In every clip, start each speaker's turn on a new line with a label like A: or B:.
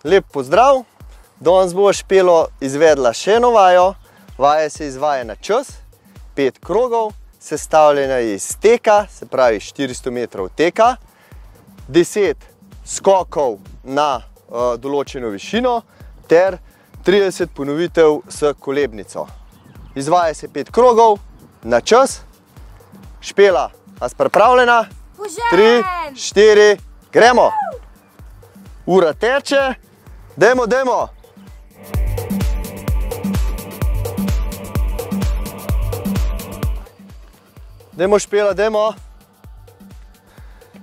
A: Lep pozdrav. Danes bo Špelo izvedla še eno vajo. Vaja se izvaja na čas, 5 krogov, sestavljena je iz teka, se pravi 400 metrov teka, 10 skokov na določeno višino ter 30 ponovitev s kolebnico. Izvaja se 5 krogov na čas. Špela, a si pripravljena? 3, 4, gremo! Ura teče, dajmo! Dajmo, Špela, dajmo!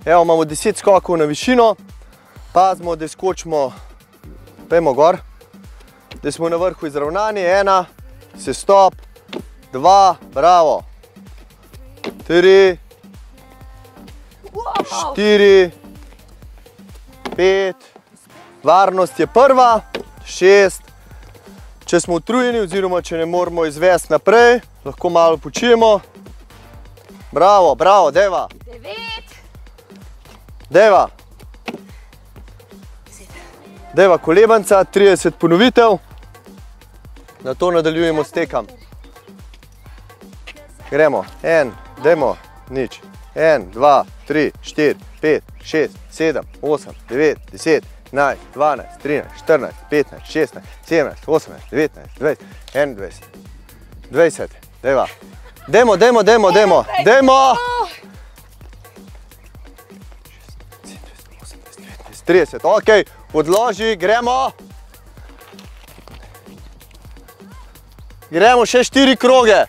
A: Evo, imamo 10 skokov na višino, pazimo, da skočimo, pejmo gor, da smo na vrhu izravnani, 1, se stop, 2, bravo, 3, 4, 5, varnost je prva, 6, če smo utrujeni oziroma če ne moramo izvesti naprej, lahko malo počijemo, bravo, deva, 9, deva kolebanca, 30 ponovitev, na to nadaljujemo s tekom. Gremo, 1, dajmo, nič, 1, 2, 3, 4, 5, 6, 7, 8, 9, 10, 11, 12, 13, 14, 15, 16, 17, 18, 19, 20, 21, 20, dajva. Dajmo! 30, ok, odloži, gremo. Gremo še 4 kroge.